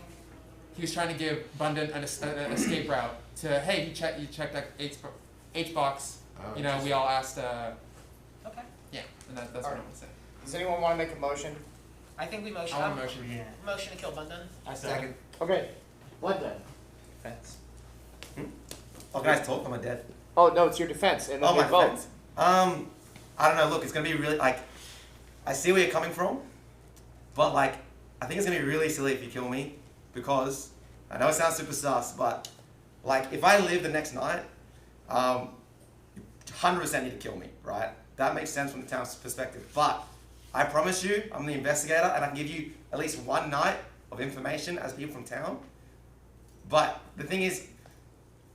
he was trying to give Bundun an escape route to, hey, you checked that HBox. Oh, You know, we all asked. Okay. Yeah, and that's what I want to say. Does anyone want to make a motion? I think we motion. I want a motion. Yeah. Motion to kill Bundun. I Second. Okay. Bundun. Defense. Oh, guys, talk. I'm dead. Oh no, it's your defense, and then Oh, we my vote. defense. I don't know. Look, it's gonna be really like. I see where you're coming from, but like, I think it's gonna be really silly if you kill me, because I know it sounds super sus, but like, if I live the next night, 100% need to kill me, right? That makes sense from the town's perspective. But I promise you, I'm the investigator, and I can give you at least one night of information as people from town. But the thing is,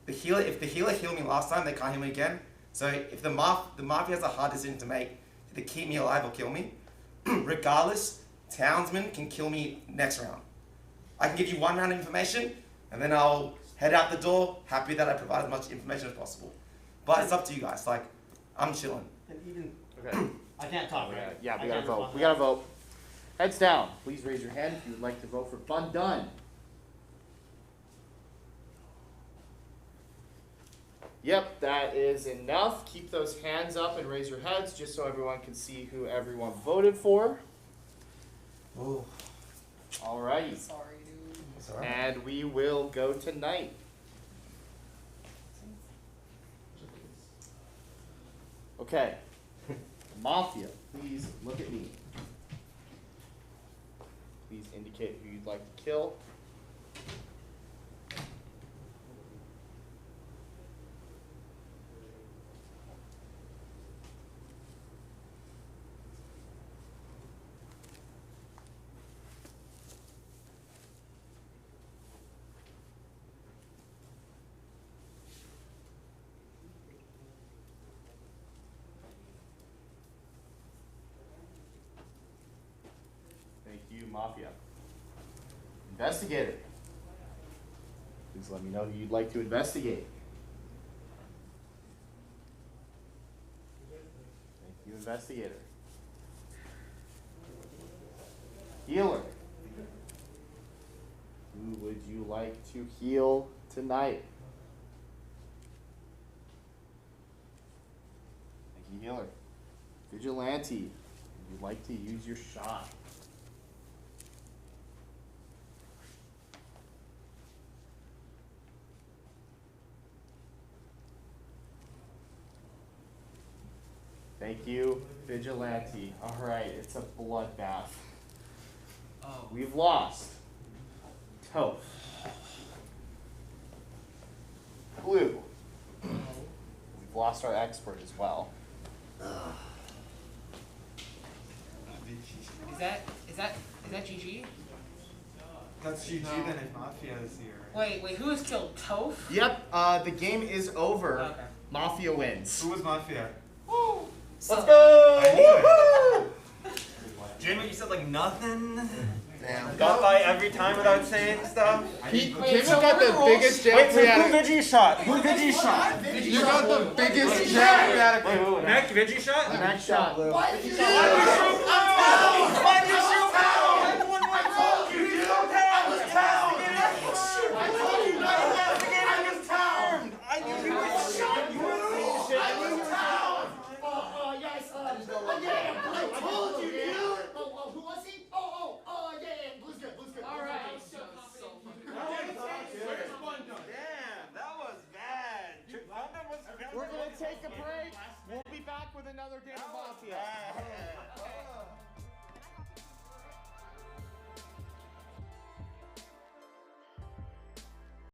if the healer healed me last time, they can't heal me again. So if the Mafia has a hard decision to make, to keep me alive or kill me, regardless, townsmen can kill me next round. I can give you one round of information, and then I'll head out the door, happy that I provide as much information as possible. But it's up to you guys. Like, I'm chilling. And even Okay. I can't talk, right? Yeah, I we gotta can't vote. respond We to gotta vote. Heads down. Please raise your hand if you would like to vote for Bundun. Yep, that is enough. Keep those hands up and raise your heads just so everyone can see who everyone voted for. Ooh. Alrighty. Sorry, dude. It's alright. And we will go tonight. Okay. Mafia, please look at me. Please indicate who you'd like to kill. Thank you, Mafia. Investigator. Please let me know who you'd like to investigate. Thank you, Investigator. Healer. Who would you like to heal tonight? Thank you, Healer. Vigilante. Would you like to use your shot? Thank you, Vigilante. Alright, it's a bloodbath. Oh. We've lost Toph. Blue. We've lost our expert as well. Is that GG? That's GG then if Mafia is here. Wait, who has killed Toph? Yep, the game is over. Okay. Mafia wins. Who was Mafia? Woo! Let's go! I knew it. Woohoo! Jim, you said like nothing. Damn. Got by every time without saying stuff. Jimmy got the biggest jail Wait, free so out who of Vigi shot? Who Vigi shot? You got the biggest jail free out of Mac Vigi shot? Mac shot. Why'd you shoot out? Why'd you shoot out? I told you, dude. I was town. I told you not to investigate. I was town. I knew you were shot. You were I was town. Yes, yeah, I told you, dude. Who was he? Yeah, Blue's good, Blue's good. All right. Damn, that was bad. We're gonna take a break. We'll be back with another game of Mafia.